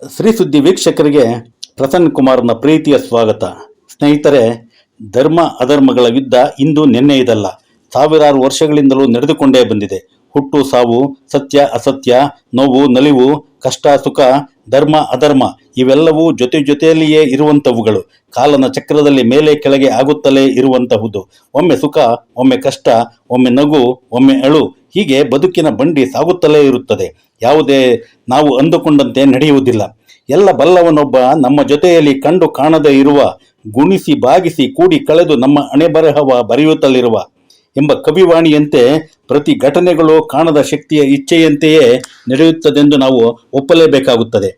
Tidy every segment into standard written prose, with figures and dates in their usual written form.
ಶ್ರೀ ಸುದ್ದಿ ವೀಕ್ಷಕರಿಗೆ ಪ್ರಸನ್ನ ಕುಮಾರ್ನ ಪ್ರೀತಿಯ ಸ್ವಾಗತ. ಸ್ನೇಹಿತರೆ, ಧರ್ಮ ಅಧರ್ಮಗಳ ಯುದ್ಧ ಇಂದು ನಿನ್ನೆಯದಲ್ಲ, ಸಾವಿರಾರು ವರ್ಷಗಳಿಂದಲೂ ನಡೆದುಕೊಂಡೇ ಬಂದಿದೆ. ಹುಟ್ಟು ಸಾವು, ಸತ್ಯ ಅಸತ್ಯ, ನೋವು ನಲಿವು, ಕಷ್ಟ ಸುಖ, ಧರ್ಮ ಅಧರ್ಮ ಇವೆಲ್ಲವೂ ಜೊತೆ ಜೊತೆಯಲ್ಲಿಯೇ ಇರುವಂತವುಗಳು. ಕಾಲನ ಚಕ್ರದಲ್ಲಿ ಮೇಲೆ ಕೆಳಗೆ ಆಗುತ್ತಲೇ ಇರುವಂತಹುದು. ಒಮ್ಮೆ ಸುಖ, ಒಮ್ಮೆ ಕಷ್ಟ, ಒಮ್ಮೆ ನಗು, ಒಮ್ಮೆ ಅಳು, ಹೀಗೆ ಬದುಕಿನ ಬಂಡಿ ಸಾಗುತ್ತಲೇ ಇರುತ್ತದೆ. ಯಾವುದೇ ನಾವು ಅಂದುಕೊಂಡಂತೆ ನಡೆಯುವುದಿಲ್ಲ. ಎಲ್ಲ ಬಲ್ಲವನೊಬ್ಬ ನಮ್ಮ ಜೊತೆಯಲ್ಲಿ ಕಂಡು ಕಾಣದೇ ಇರುವ, ಗುಣಿಸಿ ಬಾಗಿಸಿ ಕೂಡಿ ಕಳೆದು ನಮ್ಮ ಹಣೆಬರಹವ ಬರೆಯುತ್ತಲಿರುವ ಎಂಬ ಕವಿವಾಣಿಯಂತೆ ಪ್ರತಿ ಘಟನೆಗಳು ಕಾಣದ ಶಕ್ತಿಯ ಇಚ್ಛೆಯಂತೆಯೇ ನಡೆಯುತ್ತದೆಂದು ನಾವು ಒಪ್ಪಲೇಬೇಕಾಗುತ್ತದೆ.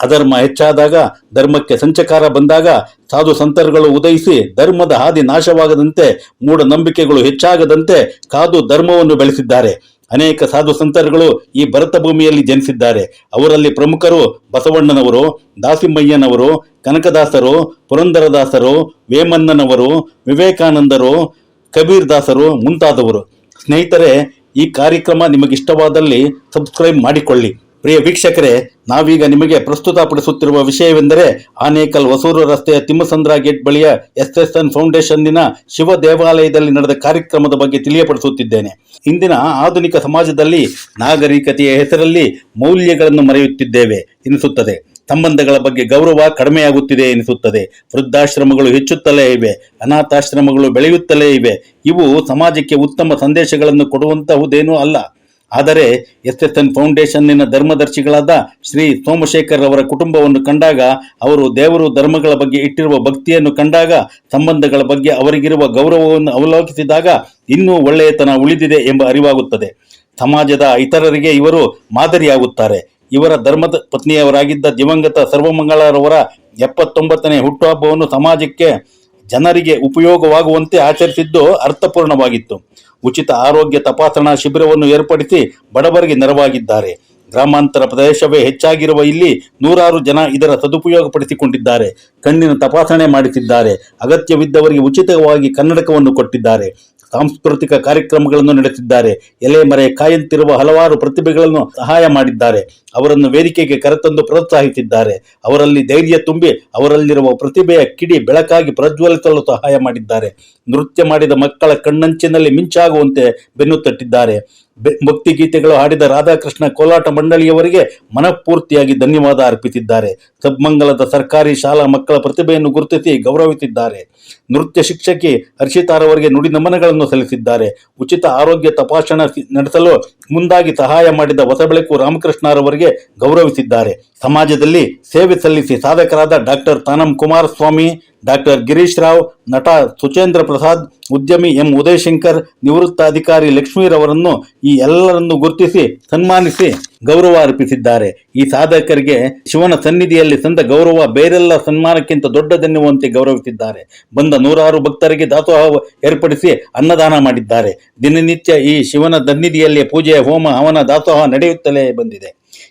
ಅಧರ್ಮ ಹೆಚ್ಚಾದಾಗ, ಧರ್ಮಕ್ಕೆ ಸಂಚಕಾರ ಬಂದಾಗ, ಸಾಧು ಸಂತರುಗಳು ಉದಯಿಸಿ ಧರ್ಮದ ಹಾದಿ ನಾಶವಾಗದಂತೆ, ಮೂಢನಂಬಿಕೆಗಳು ಹೆಚ್ಚಾಗದಂತೆ ಕಾದು ಧರ್ಮವನ್ನು ಬೆಳೆಸಿದ್ದಾರೆ. ಅನೇಕ ಸಾಧು ಸಂತರುಗಳು ಈ ಭರತ ಭೂಮಿಯಲ್ಲಿ ಜನಿಸಿದ್ದಾರೆ. ಅವರಲ್ಲಿ ಪ್ರಮುಖರು ಬಸವಣ್ಣನವರು, ದಾಸಿಮಯ್ಯನವರು, ಕನಕದಾಸರು, ಪುರಂದರದಾಸರು, ವೇಮನ್ನನವರು, ವಿವೇಕಾನಂದರು, ಕಬೀರ್ ದಾಸರು ಮುಂತಾದವರು. ಸ್ನೇಹಿತರೆ, ಈ ಕಾರ್ಯಕ್ರಮ ನಿಮಗಿಷ್ಟವಾದಲ್ಲಿ ಸಬ್ಸ್ಕ್ರೈಬ್ ಮಾಡಿಕೊಳ್ಳಿ. ಪ್ರಿಯ ವೀಕ್ಷಕರೇ, ನಾವೀಗ ನಿಮಗೆ ಪ್ರಸ್ತುತಪಡಿಸುತ್ತಿರುವ ವಿಷಯವೆಂದರೆ, ಆನೇಕಲ್ ಹೊಸೂರು ರಸ್ತೆಯ ತಿಮ್ಮಸಂದ್ರ ಗೇಟ್ ಬಳಿಯ SSN ಫೌಂಡೇಶನ್ನಿನ ಶಿವ ದೇವಾಲಯದಲ್ಲಿ ನಡೆದ ಕಾರ್ಯಕ್ರಮದ ಬಗ್ಗೆ ತಿಳಿಯಪಡಿಸುತ್ತಿದ್ದೇನೆ. ಇಂದಿನ ಆಧುನಿಕ ಸಮಾಜದಲ್ಲಿ ನಾಗರಿಕತೆಯ ಹೆಸರಲ್ಲಿ ಮೌಲ್ಯಗಳನ್ನು ಮರೆಯುತ್ತಿದ್ದೇವೆ ಎನಿಸುತ್ತದೆ. ಸಂಬಂಧಗಳ ಬಗ್ಗೆ ಗೌರವ ಕಡಿಮೆಯಾಗುತ್ತಿದೆ ಎನಿಸುತ್ತದೆ. ವೃದ್ಧಾಶ್ರಮಗಳು ಹೆಚ್ಚುತ್ತಲೇ ಇವೆ, ಅನಾಥಾಶ್ರಮಗಳು ಬೆಳೆಯುತ್ತಲೇ ಇವೆ. ಇವು ಸಮಾಜಕ್ಕೆ ಉತ್ತಮ ಸಂದೇಶಗಳನ್ನು ಕೊಡುವಂತಹುದೇನೂ ಅಲ್ಲ. ಆದರೆ SSN ಫೌಂಡೇಶನ್ನಿನ ಧರ್ಮದರ್ಶಿಗಳಾದ ಶ್ರೀ ಸೋಮಶೇಖರ್ ಅವರ ಕುಟುಂಬವನ್ನು ಕಂಡಾಗ, ಅವರು ದೇವರು ಧರ್ಮಗಳ ಬಗ್ಗೆ ಇಟ್ಟಿರುವ ಭಕ್ತಿಯನ್ನು ಕಂಡಾಗ, ಸಂಬಂಧಗಳ ಬಗ್ಗೆ ಅವರಿಗಿರುವ ಗೌರವವನ್ನು ಅವಲೋಕಿಸಿದಾಗ ಇನ್ನೂ ಒಳ್ಳೆಯತನ ಉಳಿದಿದೆ ಎಂಬ ಅರಿವಾಗುತ್ತದೆ. ಸಮಾಜದ ಇತರರಿಗೆ ಇವರು ಮಾದರಿಯಾಗುತ್ತಾರೆ. ಇವರ ಧರ್ಮದ ಪತ್ನಿಯವರಾಗಿದ್ದ ದಿವಂಗತ ಸರ್ವಮಂಗಳರವರ 79ನೇ ಹುಟ್ಟುಹಬ್ಬವನ್ನು ಸಮಾಜಕ್ಕೆ, ಜನರಿಗೆ ಉಪಯೋಗವಾಗುವಂತೆ ಆಚರಿಸಿದ್ದು ಅರ್ಥಪೂರ್ಣವಾಗಿತ್ತು. ಉಚಿತ ಆರೋಗ್ಯ ತಪಾಸಣಾ ಶಿಬಿರವನ್ನು ಏರ್ಪಡಿಸಿ ಬಡವರಿಗೆ ನೆರವಾಗಿದ್ದಾರೆ. ಗ್ರಾಮಾಂತರ ಪ್ರದೇಶವೇ ಹೆಚ್ಚಾಗಿರುವ ಇಲ್ಲಿ ನೂರಾರು ಜನ ಇದರ ಸದುಪಯೋಗಪಡಿಸಿಕೊಂಡಿದ್ದಾರೆ. ಕಣ್ಣಿನ ತಪಾಸಣೆ ಮಾಡಿಸಿದ್ದಾರೆ. ಅಗತ್ಯವಿದ್ದವರಿಗೆ ಉಚಿತವಾಗಿ ಕನ್ನಡಕವನ್ನು ಕೊಟ್ಟಿದ್ದಾರೆ. ಸಾಂಸ್ಕೃತಿಕ ಕಾರ್ಯಕ್ರಮಗಳನ್ನು ನಡೆಸಿದ್ದಾರೆ. ಎಲೆ ಮರೆ ಕಾಯಂತಿರುವ ಹಲವಾರು ಪ್ರತಿಭೆಗಳನ್ನು ಸಹಾಯ ಮಾಡಿದ್ದಾರೆ. ಅವರನ್ನು ವೇದಿಕೆಗೆ ಕರೆತಂದು ಪ್ರೋತ್ಸಾಹಿಸಿದ್ದಾರೆ. ಅವರಲ್ಲಿ ಧೈರ್ಯ ತುಂಬಿ ಅವರಲ್ಲಿರುವ ಪ್ರತಿಭೆಯ ಕಿಡಿ ಬೆಳಕಾಗಿ ಪ್ರಜ್ವಲಿಸಲು ಸಹಾಯ ಮಾಡಿದ್ದಾರೆ. ನೃತ್ಯ ಮಾಡಿದ ಮಕ್ಕಳ ಕಣ್ಣಂಚಿನಲ್ಲಿ ಮಿಂಚಾಗುವಂತೆ ಬೆನ್ನು ತಟ್ಟಿದ್ದಾರೆ. ಭಕ್ತಿ ಗೀತೆಗಳು ಹಾಡಿದ ರಾಧಾಕೃಷ್ಣ ಕೋಲಾಟ ಮಂಡಳಿಯವರಿಗೆ ಮನಪೂರ್ತಿಯಾಗಿ ಧನ್ಯವಾದ ಅರ್ಪಿಸಿದ್ದಾರೆ. ಸಬ್ಮಂಗಲದ ಸರ್ಕಾರಿ ಶಾಲಾ ಮಕ್ಕಳ ಪ್ರತಿಭೆಯನ್ನು ಗುರುತಿಸಿ ಗೌರವಿಸಿದ್ದಾರೆ. ನೃತ್ಯ ಶಿಕ್ಷಕಿ ಹರ್ಷಿತಾರವರಿಗೆ ನುಡಿ ನಮನಗಳನ್ನು ಸಲ್ಲಿಸಿದ್ದಾರೆ. ಉಚಿತ ಆರೋಗ್ಯ ತಪಾಸಣಾ ನಡೆಸಲು ಮುಂದಾಗಿ ಸಹಾಯ ಮಾಡಿದ ಹೊಸಬೆಳಕು ರಾಮಕೃಷ್ಣರವರಿಗೆ ಗೌರವಿಸಿದ್ದಾರೆ. ಸಮಾಜದಲ್ಲಿ ಸೇವೆ ಸಲ್ಲಿಸಿ ಸಾಧಕರಾದ ಡಾಕ್ಟರ್ ತಾನಂ ಕುಮಾರಸ್ವಾಮಿ, ಡಾಕ್ಟರ್ ಗಿರೀಶ್ ರಾವ್, ನಟ ಸುಚೇಂದ್ರ ಪ್ರಸಾದ್, ಉದ್ಯಮಿ ಎಂ ಉದಯಶಂಕರ್, ನಿವೃತ್ತ ಅಧಿಕಾರಿ ಲಕ್ಷ್ಮೀರವರನ್ನು ಈ ಎಲ್ಲರನ್ನು ಗುರುತಿಸಿ ಸನ್ಮಾನಿಸಿ ಗೌರವ ಅರ್ಪಿಸಿದ್ದಾರೆ. ಈ ಸಾಧಕರಿಗೆ ಶಿವನ ಸನ್ನಿಧಿಯಲ್ಲಿ ಸಂದ ಗೌರವ ಬೇರೆಲ್ಲ ಸನ್ಮಾನಕ್ಕಿಂತ ದೊಡ್ಡದೆನ್ನುವಂತೆ ಗೌರವಿಸಿದ್ದಾರೆ. ಬಂದ ನೂರಾರು ಭಕ್ತರಿಗೆ ದಾಸೋಹ ಏರ್ಪಡಿಸಿ ಅನ್ನದಾನ ಮಾಡಿದ್ದಾರೆ. ದಿನನಿತ್ಯ ಈ ಶಿವನ ಸನ್ನಿಧಿಯಲ್ಲಿ ಪೂಜೆ, ಹೋಮ, ಹವನ, ದಾಸೋಹ ನಡೆಯುತ್ತಲೇ ಬಂದಿದೆ.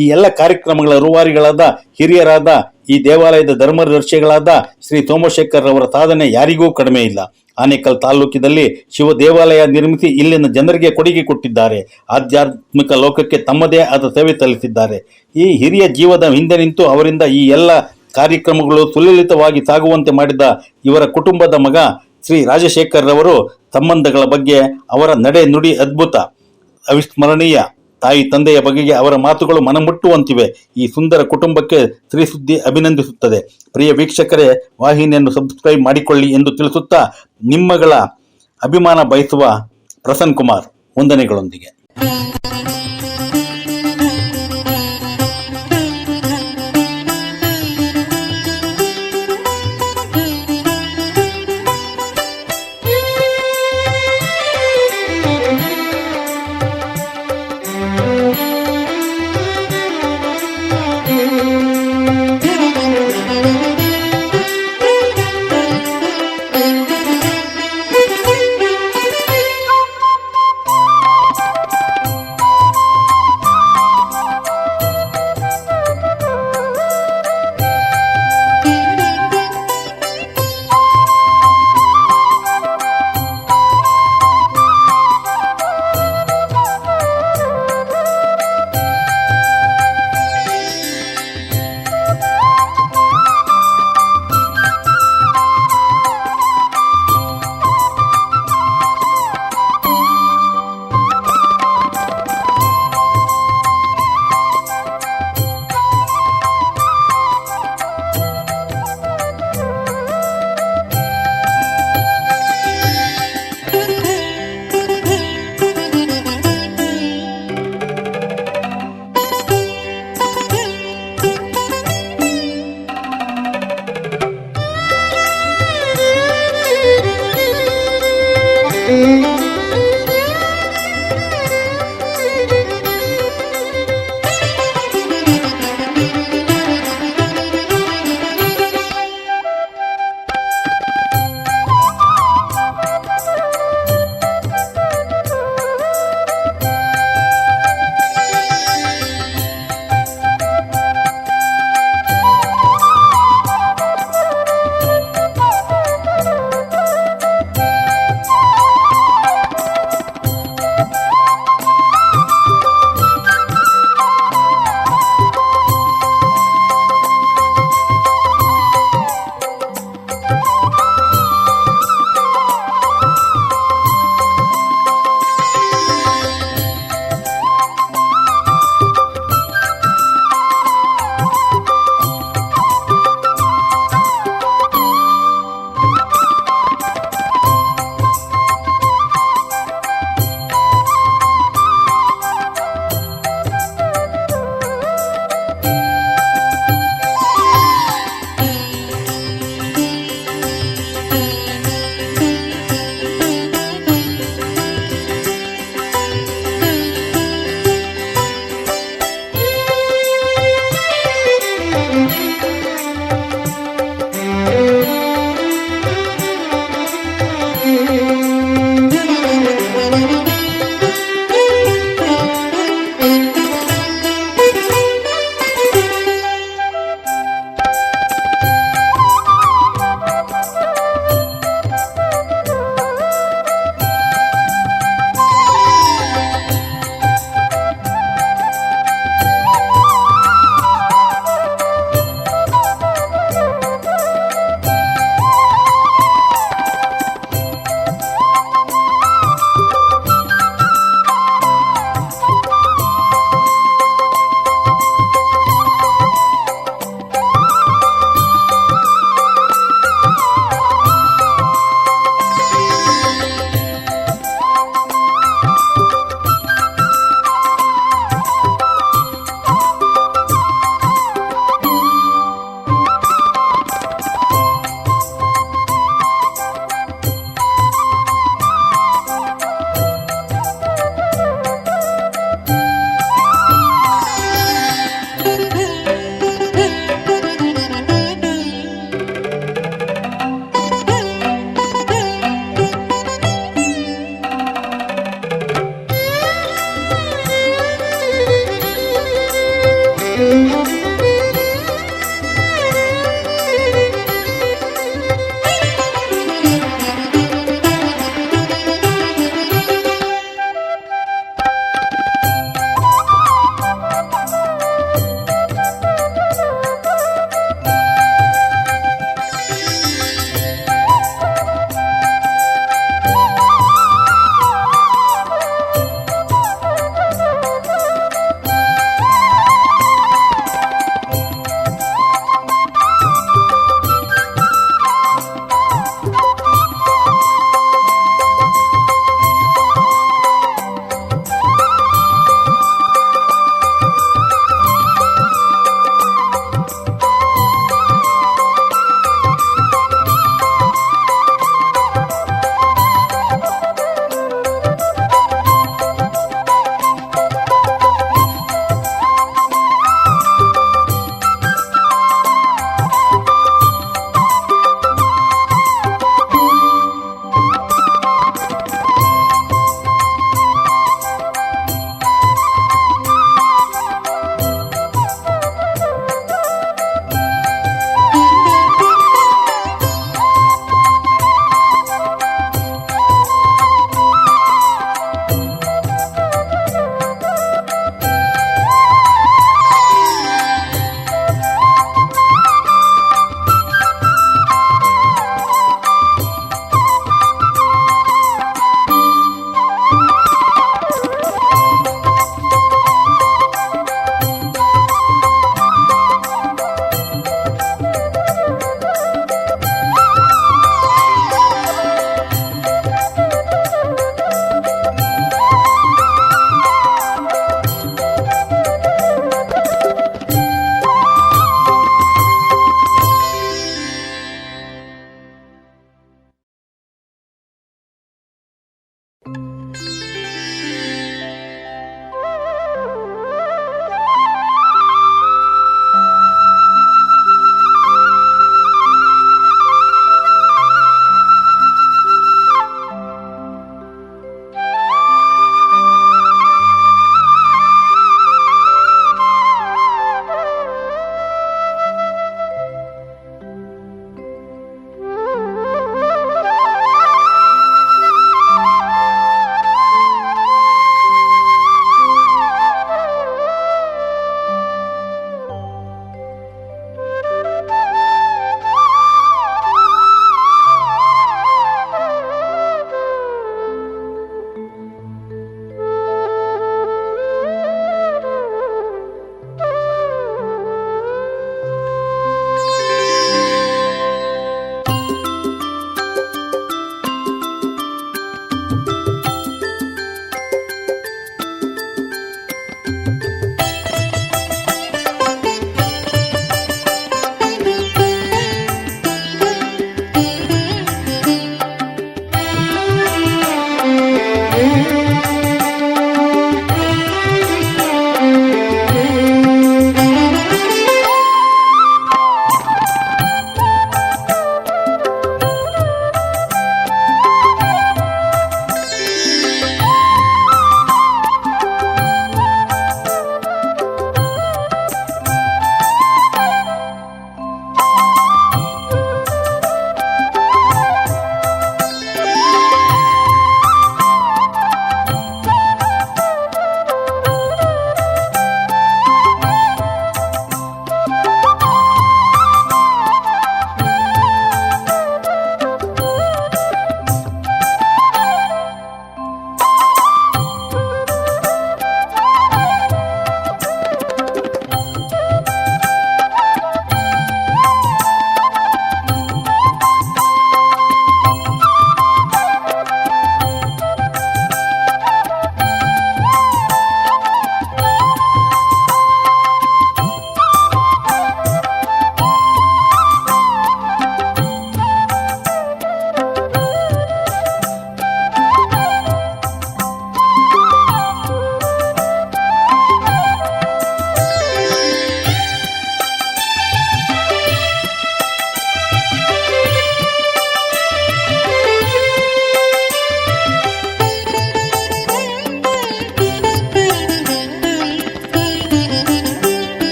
ಈ ಎಲ್ಲ ಕಾರ್ಯಕ್ರಮಗಳ ರೂವಾರಿಗಳಾದ ಹಿರಿಯರಾದ ಈ ದೇವಾಲಯದ ಧರ್ಮದರ್ಶಿಗಳಾದ ಶ್ರೀ ಸೋಮಶೇಖರ್ ಅವರ ಸಾಧನೆ ಯಾರಿಗೂ ಕಡಿಮೆ ಇಲ್ಲ. ಆನೇಕಲ್ ತಾಲೂಕಿನಲ್ಲಿ ಶಿವ ದೇವಾಲಯ ನಿರ್ಮಿಸಿ ಇಲ್ಲಿನ ಜನರಿಗೆ ಕೊಡುಗೆ ಕೊಟ್ಟಿದ್ದಾರೆ. ಆಧ್ಯಾತ್ಮಿಕ ಲೋಕಕ್ಕೆ ತಮ್ಮದೇ ಆದ ಸೇವೆ ಸಲ್ಲಿಸಿದ್ದಾರೆ. ಈ ಹಿರಿಯ ಜೀವದ ಹಿಂದೆ ನಿಂತು ಅವರಿಂದ ಈ ಎಲ್ಲ ಕಾರ್ಯಕ್ರಮಗಳು ಸುಲಲಿತವಾಗಿ ಸಾಗುವಂತೆ ಮಾಡಿದ ಇವರ ಕುಟುಂಬದ ಮಗ ಶ್ರೀ ರಾಜಶೇಖರ್ ರವರು ಸಂಬಂಧಗಳ ಬಗ್ಗೆ ಅವರ ನಡೆ ನುಡಿ ಅದ್ಭುತ, ಅವಿಸ್ಮರಣೀಯ. ತಾಯಿ ತಂದೆಯ ಬಗೆಗೆ ಅವರ ಮಾತುಗಳು ಮನಮುಟ್ಟುವಂತಿವೆ. ಈ ಸುಂದರ ಕುಟುಂಬಕ್ಕೆ ಶ್ರೀ ಸುದ್ದಿ ಅಭಿನಂದಿಸುತ್ತದೆ. ಪ್ರಿಯ ವೀಕ್ಷಕರೇ, ವಾಹಿನಿಯನ್ನು ಸಬ್ಸ್ಕ್ರೈಬ್ ಮಾಡಿಕೊಳ್ಳಿ ಎಂದು ತಿಳಿಸುತ್ತಾ ನಿಮ್ಮಗಳ ಅಭಿಮಾನ ಬಯಸುವ ಪ್ರಸನ್ನ ಕುಮಾರ್ ವಂದನೆಗಳೊಂದಿಗೆ.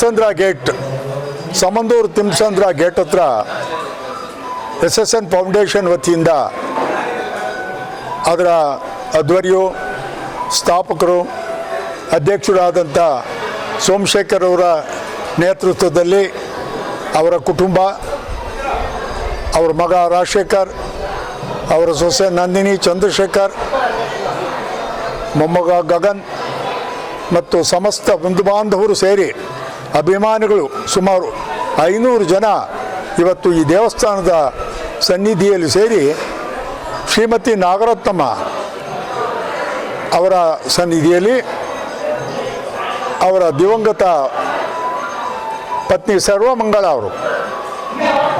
ತಿಮ್ಸಂದ್ರ ಗೇಟ್, ಸಮಂದೂರು ತಿಮ್ಸಂದ್ರ ಗೇಟ್ ಹತ್ರ SSN ಫೌಂಡೇಶನ್ ವತಿಯಿಂದ ಅದರ ಅಧ್ವರ್ಯು ಸ್ಥಾಪಕರು ಅಧ್ಯಕ್ಷರಾದಂಥ ಸೋಮಶೇಖರ್ ಅವರ ನೇತೃತ್ವದಲ್ಲಿ ಅವರ ಕುಟುಂಬ, ಅವರ ಮಗ ರಾಜಶೇಖರ್, ಅವರ ಸೊಸೆ ನಂದಿನಿ, ಚಂದ್ರಶೇಖರ್, ಮೊಮ್ಮಗ ಗಗನ್ ಮತ್ತು ಸಮಸ್ತ ಬಂಧು ಬಾಂಧವರು ಸೇರಿ ಅಭಿಮಾನಿಗಳು ಸುಮಾರು 500 ಜನ ಇವತ್ತು ಈ ದೇವಸ್ಥಾನದ ಸನ್ನಿಧಿಯಲ್ಲಿ ಸೇರಿ ಶ್ರೀಮತಿ ನಾಗರತ್ನಮ್ಮ ಅವರ ಸನ್ನಿಧಿಯಲ್ಲಿ ಅವರ ದಿವಂಗತ ಪತ್ನಿ ಸರ್ವಮಂಗಳ ಅವರು,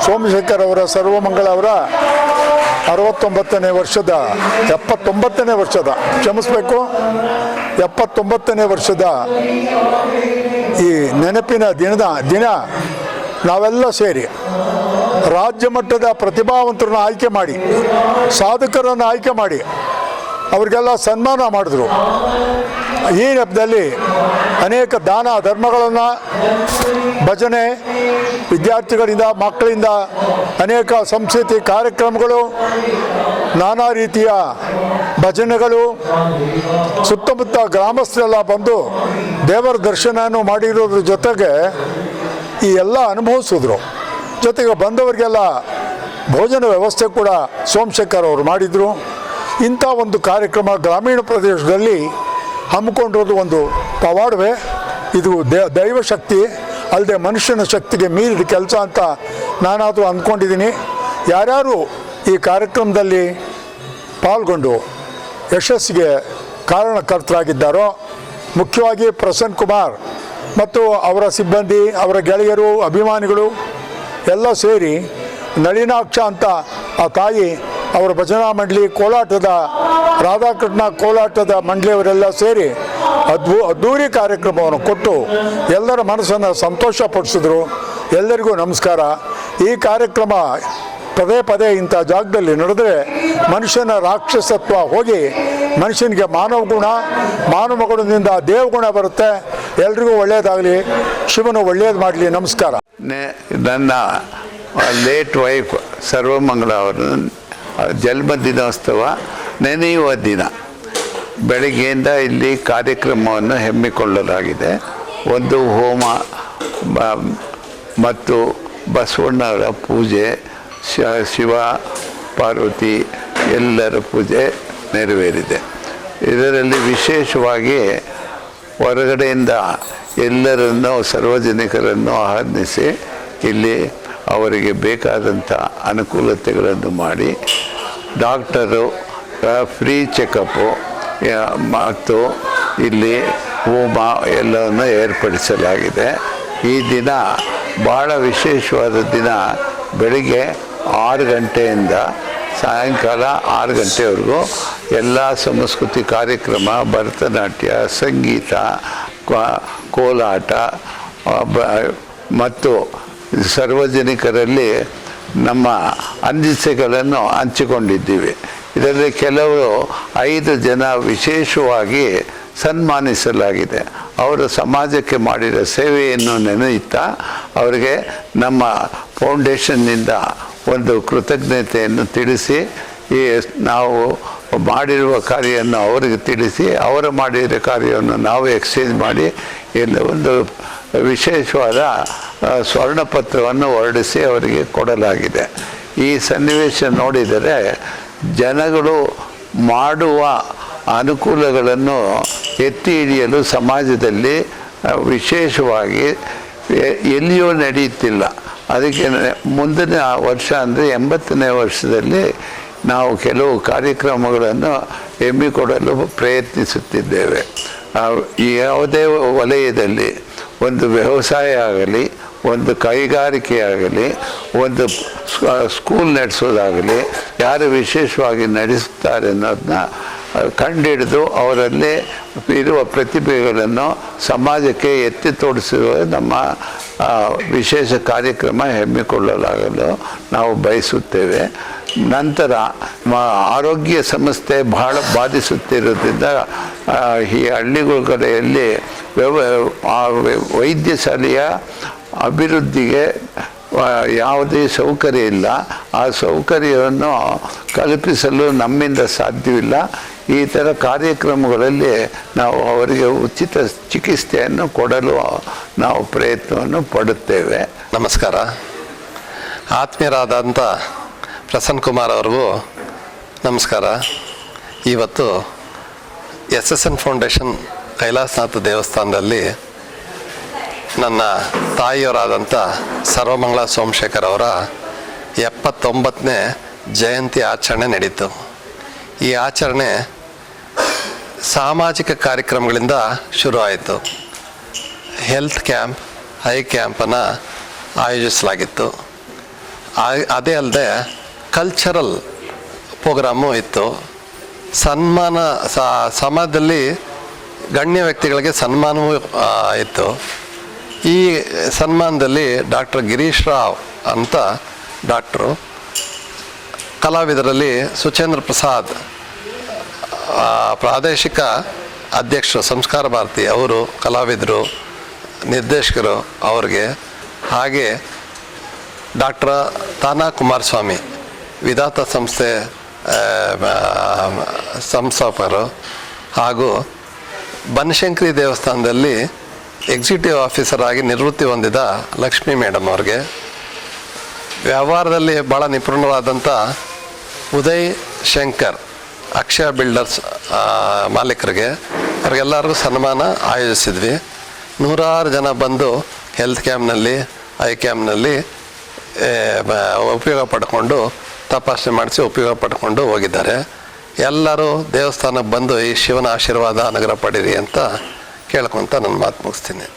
ಸೋಮಶೇಖರ್ ಅವರ ಸರ್ವಮಂಗಳ ಅವರ 79ನೇ ವರ್ಷದ 79ನೇ ವರ್ಷದ ಕ್ಷಮಿಸಬೇಕು 79ನೇ ವರ್ಷದ ಈ ನೆನಪಿನ ದಿನ ನಾವೆಲ್ಲ ಸೇರಿ ರಾಜ್ಯ ಮಟ್ಟದ ಪ್ರತಿಭಾವಂತರನ್ನು ಆಯ್ಕೆ ಮಾಡಿ, ಸಾಧಕರನ್ನು ಆಯ್ಕೆ ಮಾಡಿ ಅವರಿಗೆಲ್ಲ ಸನ್ಮಾನ ಮಾಡಿದ್ರು. ಈ ನೆಪದಲ್ಲಿ ಅನೇಕ ದಾನ ಧರ್ಮಗಳನ್ನು, ಭಜನೆ, ವಿದ್ಯಾರ್ಥಿಗಳಿಂದ ಮಕ್ಕಳಿಂದ ಅನೇಕ ಸಂಸ್ಕೃತಿ ಕಾರ್ಯಕ್ರಮಗಳು, ನಾನಾ ರೀತಿಯ ಭಜನೆಗಳು, ಸುತ್ತಮುತ್ತ ಗ್ರಾಮಸ್ಥರೆಲ್ಲ ಬಂದು ದೇವರ ದರ್ಶನವನ್ನು ಮಾಡಿರೋದ್ರ ಜೊತೆಗೆ ಈ ಎಲ್ಲ ಅನುಭವಿಸಿದ್ರು. ಜೊತೆಗೆ ಬಂದವರಿಗೆಲ್ಲ ಭೋಜನ ವ್ಯವಸ್ಥೆ ಕೂಡ ಸೋಮಶೇಖರ್ ಅವರು ಮಾಡಿದರು. ಇಂಥ ಒಂದು ಕಾರ್ಯಕ್ರಮ ಗ್ರಾಮೀಣ ಪ್ರದೇಶದಲ್ಲಿ ಹಮ್ಮಿಕೊಂಡಿರೋದು ಒಂದು ಪವಾಡವೇ. ಇದು ದೈವಶಕ್ತಿ ಅಲ್ಲದೆ ಮನುಷ್ಯನ ಶಕ್ತಿಗೆ ಮೀರಿದ ಕೆಲಸ ಅಂತ ನಾನಾದರೂ ಅಂದ್ಕೊಂಡಿದ್ದೀನಿ. ಯಾರ್ಯಾರು ಈ ಕಾರ್ಯಕ್ರಮದಲ್ಲಿ ಪಾಲ್ಗೊಂಡು ಯಶಸ್ಸಿಗೆ ಕಾರಣಕರ್ತರಾಗಿದ್ದಾರೋ, ಮುಖ್ಯವಾಗಿ ಪ್ರಸನ್ನ ಕುಮಾರ್ ಮತ್ತು ಅವರ ಸಿಬ್ಬಂದಿ, ಅವರ ಗೆಳೆಯರು, ಅಭಿಮಾನಿಗಳು ಎಲ್ಲ ಸೇರಿ ನಳಿನಾಕ್ಷ ಅಂತ ಆ ತಾಯಿ, ಅವರ ಭಜನಾ ಮಂಡಳಿ, ಕೋಲಾಟದ ರಾಧಾಕೃಷ್ಣ ಕೋಲಾಟದ ಮಂಡಳಿಯವರೆಲ್ಲ ಸೇರಿ ಅದ್ಧೂರಿ ಕಾರ್ಯಕ್ರಮವನ್ನು ಕೊಟ್ಟು ಎಲ್ಲರ ಮನಸ್ಸನ್ನು ಸಂತೋಷಪಡಿಸಿದ್ರು. ಎಲ್ಲರಿಗೂ ನಮಸ್ಕಾರ. ಈ ಕಾರ್ಯಕ್ರಮ ಪದೇ ಪದೇ ಇಂಥ ಜಾಗದಲ್ಲಿ ನಡೆದರೆ ಮನುಷ್ಯನ ರಾಕ್ಷಸತ್ವ ಹೋಗಿ ಮನುಷ್ಯನಿಗೆ ಮಾನವ ಗುಣದಿಂದ ದೇವಗುಣ ಬರುತ್ತೆ. ಎಲ್ರಿಗೂ ಒಳ್ಳೆಯದಾಗಲಿ, ಶಿವನು ಒಳ್ಳೆಯದು ಮಾಡಲಿ. ನಮಸ್ಕಾರ. ನನ್ನ ಲೇಟ್ ವೈಫ್ ಸರ್ವಮಂಗಳ ಅವರ ಜನ್ಮದಿನೋತ್ಸವ ನೆನೆಯುವ ದಿನ ಬೆಳಗ್ಗೆಯಿಂದ ಇಲ್ಲಿ ಕಾರ್ಯಕ್ರಮವನ್ನು ಹಮ್ಮಿಕೊಳ್ಳಲಾಗಿದೆ. ಒಂದು ಹೋಮ ಮತ್ತು ಬಸವಣ್ಣವರ ಪೂಜೆ, ಶಿವ ಪಾರ್ವತಿ ಎಲ್ಲರ ಪೂಜೆ ನೆರವೇರಿದೆ. ಇದರಲ್ಲಿ ವಿಶೇಷವಾಗಿ ಹೊರಗಡೆಯಿಂದ ಎಲ್ಲರನ್ನು ಸಾರ್ವಜನಿಕರನ್ನು ಆಹ್ವಾನಿಸಿ ಇಲ್ಲಿ ಅವರಿಗೆ ಬೇಕಾದಂಥ ಅನುಕೂಲತೆಗಳನ್ನು ಮಾಡಿ ಡಾಕ್ಟರು ಫ್ರೀ ಚೆಕಪ್ಪು ಮತ್ತು ಇಲ್ಲಿ ಹೋಮ ಎಲ್ಲವನ್ನು ಏರ್ಪಡಿಸಲಾಗಿದೆ. ಈ ದಿನ ಭಾಳ ವಿಶೇಷವಾದ ದಿನ. ಬೆಳಿಗ್ಗೆ 6 ಗಂಟೆಯಿಂದ ಸಾಯಂಕಾಲ 6 ಗಂಟೆವರೆಗೂ ಎಲ್ಲ ಸಂಸ್ಕೃತಿ ಕಾರ್ಯಕ್ರಮ, ಭರತನಾಟ್ಯ, ಸಂಗೀತ, ಕೋಲಾಟ ಮತ್ತು ಸಾರ್ವಜನಿಕರಲ್ಲಿ ನಮ್ಮ ಅನಿಸಿಕೆಗಳನ್ನು ಹಂಚಿಕೊಂಡಿದ್ದೀವಿ. ಇದರಲ್ಲಿ ಕೆಲವರು 5 ಜನ ವಿಶೇಷವಾಗಿ ಸನ್ಮಾನಿಸಲಾಗಿದೆ. ಅವರು ಸಮಾಜಕ್ಕೆ ಮಾಡಿದ ಸೇವೆಯನ್ನು ನೆನೆಯುತ್ತಾ ಅವರಿಗೆ ನಮ್ಮ ಫೌಂಡೇಶನ್ನಿಂದ ಒಂದು ಕೃತಜ್ಞತೆಯನ್ನು ತಿಳಿಸಿ, ಈ ನಾವು ಮಾಡಿರುವ ಕಾರ್ಯವನ್ನು ಅವರಿಗೆ ತಿಳಿಸಿ, ಅವರು ಮಾಡಿದ ಕಾರ್ಯವನ್ನು ನಾವು ಎಕ್ಸ್ಚೇಂಜ್ ಮಾಡಿ ಎಲ್ಲ ಒಂದು ವಿಶೇಷವಾದ ಸ್ವರ್ಣಪತ್ರವನ್ನು ಹೊರಡಿಸಿ ಅವರಿಗೆ ಕೊಡಲಾಗಿದೆ. ಈ ಸನ್ನಿವೇಶ ನೋಡಿದರೆ ಜನಗಳು ಮಾಡುವ ಅನುಕೂಲಗಳನ್ನು ಎತ್ತಿ ಹಿಡಿಯಲು ಸಮಾಜದಲ್ಲಿ ವಿಶೇಷವಾಗಿ ಎಲ್ಲಿಯೂ ನಡೆಯುತ್ತಿಲ್ಲ. ಅದಕ್ಕೆ ಮುಂದಿನ ವರ್ಷ ಅಂದರೆ 80ನೇ ವರ್ಷದಲ್ಲಿ ನಾವು ಕೆಲವು ಕಾರ್ಯಕ್ರಮಗಳನ್ನು ಹಮ್ಮಿಕೊಡಲು ಪ್ರಯತ್ನಿಸುತ್ತಿದ್ದೇವೆ. ಯಾವುದೇ ವಲಯದಲ್ಲಿ ಒಂದು ವ್ಯವಸಾಯ ಆಗಲಿ, ಒಂದು ಕೈಗಾರಿಕೆಯಾಗಲಿ, ಒಂದು ಸ್ಕೂಲ್ ನಡೆಸೋದಾಗಲಿ, ಯಾರು ವಿಶೇಷವಾಗಿ ನಡೆಸುತ್ತಾರೆ ಅನ್ನೋದನ್ನ ಕಂಡುಹಿಡಿದು ಅವರಲ್ಲಿ ಇರುವ ಪ್ರತಿಭೆಗಳನ್ನು ಸಮಾಜಕ್ಕೆ ಎತ್ತಿ ತೋರಿಸುವ ನಮ್ಮ ವಿಶೇಷ ಕಾರ್ಯಕ್ರಮ ಹಮ್ಮಿಕೊಳ್ಳಲಾಗಲು ನಾವು ಬಯಸುತ್ತೇವೆ. ನಂತರ ಆರೋಗ್ಯ ಸಮಸ್ಯೆ ಬಹಳ ಬಾಧಿಸುತ್ತಿರೋದ್ರಿಂದ ಈ ಹಳ್ಳಿಗಳ ಕಡೆಯಲ್ಲಿ ವೈದ್ಯ ಶಾಲೆಯ ಅಭಿವೃದ್ಧಿಗೆ ಯಾವುದೇ ಸೌಕರ್ಯ ಇಲ್ಲ. ಆ ಸೌಕರ್ಯವನ್ನು ಕಲ್ಪಿಸಲು ನಮ್ಮಿಂದ ಸಾಧ್ಯವಿಲ್ಲ. ಈ ಥರ ಕಾರ್ಯಕ್ರಮಗಳಲ್ಲಿ ನಾವು ಅವರಿಗೆ ಉಚಿತ ಚಿಕಿತ್ಸೆಯನ್ನು ಕೊಡಲು ನಾವು ಪ್ರಯತ್ನವನ್ನು ಪಡುತ್ತೇವೆ. ನಮಸ್ಕಾರ. ಆತ್ಮೀಯರಾದಂಥ ಪ್ರಸನ್ನ ಕುಮಾರ್ ಅವ್ರಿಗೂ ನಮಸ್ಕಾರ. ಇವತ್ತು SSN ಫೌಂಡೇಶನ್ ಕೈಲಾಸನಾಥ ದೇವಸ್ಥಾನದಲ್ಲಿ ನನ್ನ ತಾಯಿಯವರಾದಂಥ ಸರ್ವಮಂಗಳ ಸೋಮಶೇಖರ್ ಅವರ 79ನೇ ಜಯಂತಿ ಆಚರಣೆ ನಡೀತು. ಈ ಆಚರಣೆ ಸಾಮಾಜಿಕ ಕಾರ್ಯಕ್ರಮಗಳಿಂದ ಶುರುವಾಯಿತು. ಹೆಲ್ತ್ ಕ್ಯಾಂಪ್, ಐ ಕ್ಯಾಂಪನ್ನು ಆಯೋಜಿಸಲಾಗಿತ್ತು. ಅದೇ ಅಲ್ಲದೆ ಕಲ್ಚರಲ್ ಪ್ರೋಗ್ರಾಮು ಇತ್ತು. ಸನ್ಮಾನ ಸಮಾಜದಲ್ಲಿ ಗಣ್ಯ ವ್ಯಕ್ತಿಗಳಿಗೆ ಸನ್ಮಾನವೂ ಇತ್ತು. ಈ ಸನ್ಮಾನದಲ್ಲಿ ಡಾಕ್ಟರ್ ಗಿರೀಶ್ ರಾವ್ ಅಂತ ಡಾಕ್ಟ್ರು, ಕಲಾವಿದರಲ್ಲಿ ಸುಚೇಂದ್ರ ಪ್ರಸಾದ್ ಪ್ರಾದೇಶಿಕ ಅಧ್ಯಕ್ಷರು ಸಂಸ್ಕಾರ ಭಾರತಿ ಅವರು ಕಲಾವಿದರು, ನಿರ್ದೇಶಕರು ಅವ್ರಿಗೆ, ಹಾಗೆ ಡಾಕ್ಟರ್ ತಾನಾ ಕುಮಾರಸ್ವಾಮಿ ವಿಧಾತ ಸಂಸ್ಥೆ ಸಂಸ್ಥಾಪಕರು, ಹಾಗೂ ಬನಶಂಕರಿ ದೇವಸ್ಥಾನದಲ್ಲಿ ಎಕ್ಸಿಕ್ಯೂಟಿವ್ ಆಫೀಸರ್ ಆಗಿ ನಿವೃತ್ತಿ ಹೊಂದಿದ ಲಕ್ಷ್ಮೀ ಮೇಡಮ್ ಅವ್ರಿಗೆ, ವ್ಯವಹಾರದಲ್ಲಿ ಭಾಳ ನಿಪುಣರಾದಂಥ ಉದಯ್ ಶಂಕರ್ ಅಕ್ಷಯ ಬಿಲ್ಡರ್ಸ್ ಮಾಲೀಕರಿಗೆ, ಅವ್ರಿಗೆಲ್ಲರಿಗೂ ಸನ್ಮಾನ ಆಯೋಜಿಸಿದ್ವಿ. 100 ಜನ ಬಂದು ಹೆಲ್ತ್ ಕ್ಯಾಂಪ್ನಲ್ಲಿ, ಐ ಕ್ಯಾಂಪ್ನಲ್ಲಿ ಉಪಯೋಗ ಪಡ್ಕೊಂಡು, ತಪಾಸಣೆ ಮಾಡಿಸಿ ಉಪಯೋಗ ಪಡ್ಕೊಂಡು ಹೋಗಿದ್ದಾರೆ. ಎಲ್ಲರೂ ದೇವಸ್ಥಾನಕ್ಕೆ ಬಂದು ಈ ಶಿವನ ಆಶೀರ್ವಾದ ಅನುಗ್ರಹ ಪಡೀರಿ ಅಂತ ಕೇಳ್ಕೊತ ನನ್ನ ಮಾತು ಮುಗಿಸ್ತೀನಿ.